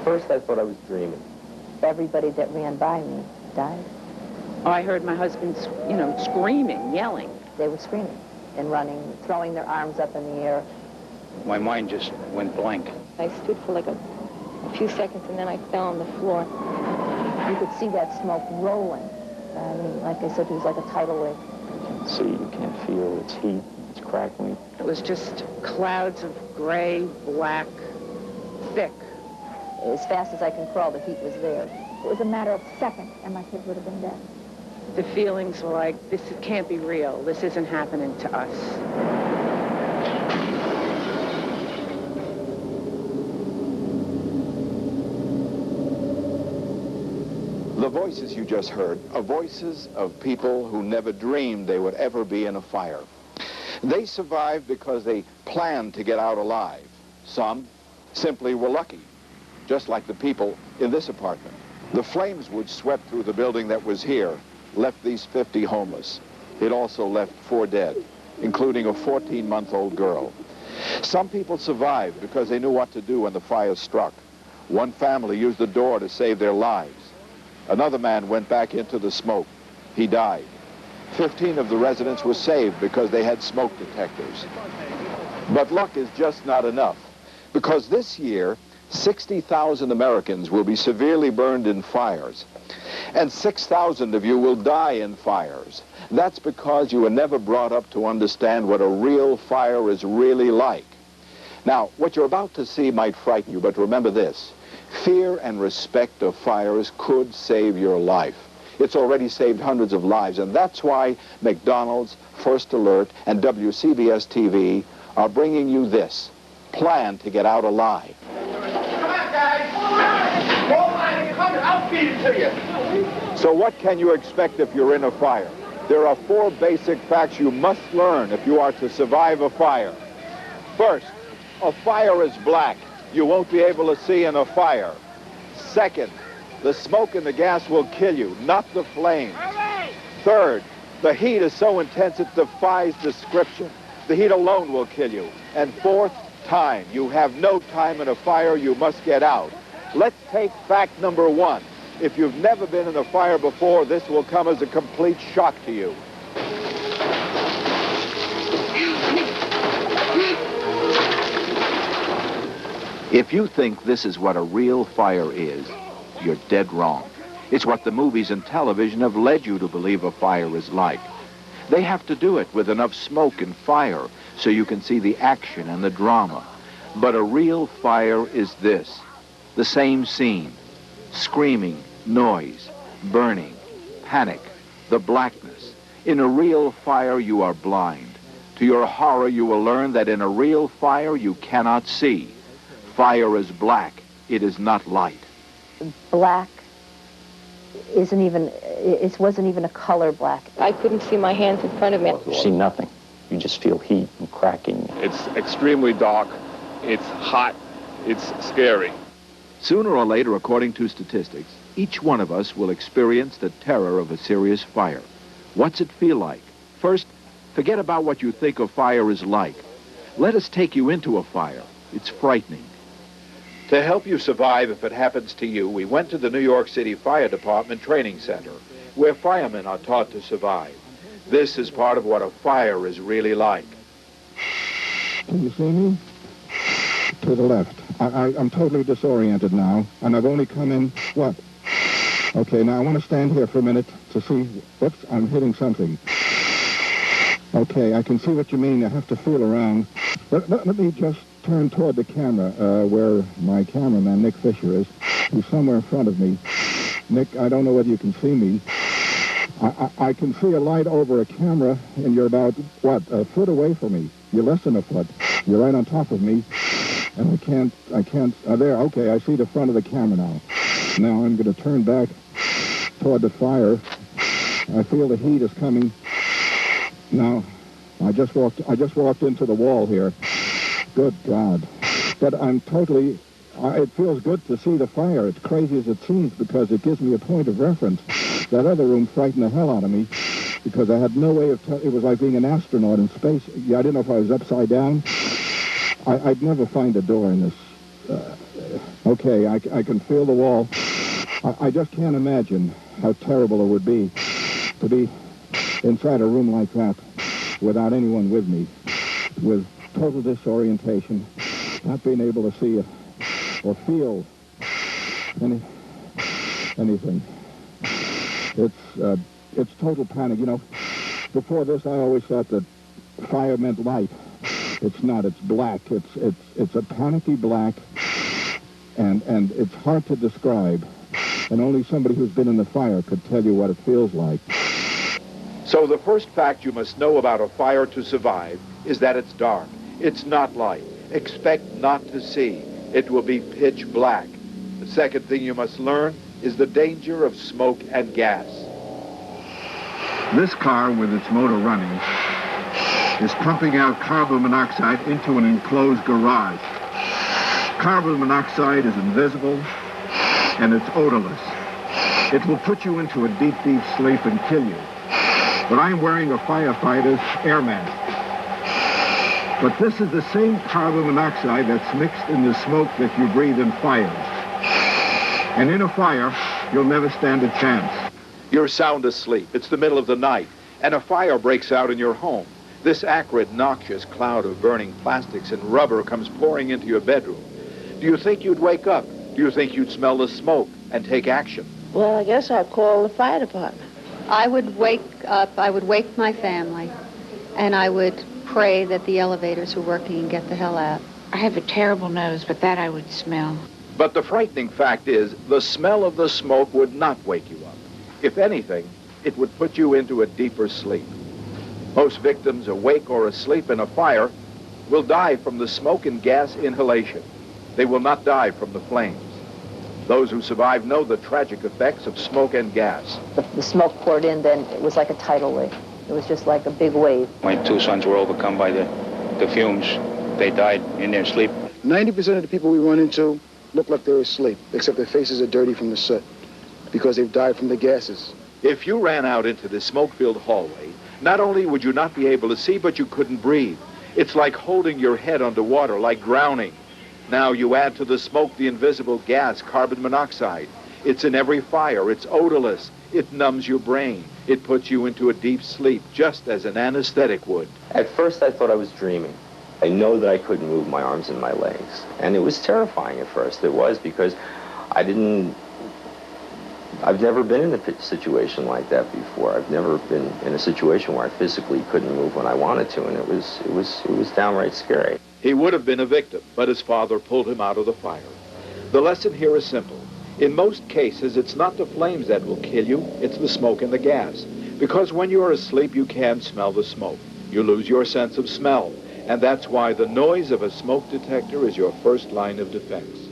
first I thought I was dreaming. Everybody that ran by me died. Oh, I heard my husband, screaming, yelling. They were screaming and running, throwing their arms up in the air. My mind just went blank. I stood for like a few seconds, and then I fell on the floor. You could see that smoke rolling. I mean, like I said, it was like a tidal wave. You can't see, you can't feel, it's heat, it's crackling. It was just clouds of gray, black, thick. As fast as I can crawl, the heat was there. It was a matter of seconds, and my kids would have been dead. The feelings were like, this can't be real. This isn't happening to us. The voices you just heard are voices of people who never dreamed they would ever be in a fire. They survived because they planned to get out alive. Some simply were lucky, just like the people in this apartment. The flames which swept through the building that was here left these 50 homeless. It also left 4 dead, including a 14-month-old girl. Some people survived because they knew what to do when the fire struck. One family used the door to save their lives. Another man went back into the smoke. He died. 15 of the residents were saved because they had smoke detectors. But luck is just not enough, because this year, 60,000 Americans will be severely burned in fires, and 6,000 of you will die in fires. That's because you were never brought up to understand what a real fire is really like. Now, what you're about to see might frighten you, but remember this. Fear and respect of fires could save your life. It's already saved hundreds of lives, and that's why McDonald's, First Alert, and WCBS TV are bringing you this. Plan to get out alive. I'll feed it to you. So what can you expect if you're in a fire? There are 4 basic facts you must learn if you are to survive a fire. First, a fire is black. You won't be able to see in a fire. Second, the smoke and the gas will kill you, not the flames. Third, the heat is so intense it defies description. The heat alone will kill you. And fourth, time. You have no time in a fire. You must get out. Let's take fact number 1. If you've never been in a fire before, this will come as a complete shock to you. If you think this is what a real fire is, you're dead wrong. It's what the movies and television have led you to believe a fire is like. They have to do it with enough smoke and fire so you can see the action and the drama. But a real fire is this. The same scene. Screaming, noise, burning, panic, the blackness. In a real fire, you are blind. To your horror, you will learn that in a real fire, you cannot see. Fire is black. It is not light. Black wasn't even a color black. I couldn't see my hands in front of me. You see nothing. You just feel heat and cracking. It's extremely dark. It's hot. It's scary. Sooner or later, according to statistics, each one of us will experience the terror of a serious fire. What's it feel like? First, forget about what you think a fire is like. Let us take you into a fire. It's frightening. To help you survive if it happens to you, we went to the New York City Fire Department Training Center, where firemen are taught to survive. This is part of what a fire is really like. Can you see me? To the left. I'm totally disoriented now, and I've only come in, what? Okay, now I want to stand here for a minute to see, whoops, I'm hitting something. Okay, I can see what you mean. I have to feel around. Let me just turn toward the camera, where my cameraman, Nick Fisher, is. He's somewhere in front of me. Nick, I don't know whether you can see me. I can see a light over a camera, and you're about, what, a foot away from me. You're less than a foot. You're right on top of me, and I can't, there, okay, I see the front of the camera now. Now I'm going to turn back toward the fire. I feel the heat is coming. Now, I just walked into the wall here. Good God. But I'm totally, it feels good to see the fire, as crazy as it seems, because it gives me a point of reference. That other room frightened the hell out of me, because I had no way of it was like being an astronaut in space. Yeah, I didn't know if I was upside down. I'd never find a door in this Okay, I can feel the wall. I just can't imagine how terrible it would be to be inside a room like that without anyone with me, with total disorientation, not being able to see or feel anything. It's total panic. You know, before this, I always thought that fire meant light. It's not. It's black. It's a panicky black, and it's hard to describe. And only somebody who's been in the fire could tell you what it feels like. So the first fact you must know about a fire to survive is that it's dark. It's not light. Expect not to see. It will be pitch black. The second thing you must learn is the danger of smoke and gas. This car, with its motor running, is pumping out carbon monoxide into an enclosed garage. Carbon monoxide is invisible, and it's odorless. It will put you into a deep, deep sleep and kill you. But I'm wearing a firefighter's air mask. But this is the same carbon monoxide that's mixed in the smoke that you breathe in fires. And in a fire, you'll never stand a chance. You're sound asleep. It's the middle of the night, and a fire breaks out in your home. This acrid, noxious cloud of burning plastics and rubber comes pouring into your bedroom. Do you think you'd wake up? Do you think you'd smell the smoke and take action? Well, I guess I'd call the fire department. I would wake up, I would wake my family, and I would pray that the elevators were working and get the hell out. I have a terrible nose, but that I would smell. But the frightening fact is, the smell of the smoke would not wake you up. If anything, it would put you into a deeper sleep. Most victims, awake or asleep in a fire, will die from the smoke and gas inhalation. They will not die from the flames. Those who survive know the tragic effects of smoke and gas. The smoke poured in, then it was like a tidal wave. It was just like a big wave. My two sons were overcome by the fumes. They died in their sleep. 90% of the people we run into look like they're asleep, except their faces are dirty from the soot, because they've died from the gases. If you ran out into this smoke-filled hallway, not only would you not be able to see, but you couldn't breathe. It's like holding your head underwater, like drowning. Now you add to the smoke the invisible gas, carbon monoxide. It's in every fire. It's odorless. It numbs your brain. It puts you into a deep sleep, just as an anesthetic would. At first, I thought I was dreaming. I know that I couldn't move my arms and my legs. And it was terrifying at first. It was, because I've never been in a situation like that before. I've never been in a situation where I physically couldn't move when I wanted to, and it was downright scary. He would have been a victim, but his father pulled him out of the fire. The lesson here is simple. In most cases, it's not the flames that will kill you, it's the smoke and the gas. Because when you're asleep, you can't smell the smoke. You lose your sense of smell, and that's why the noise of a smoke detector is your first line of defense.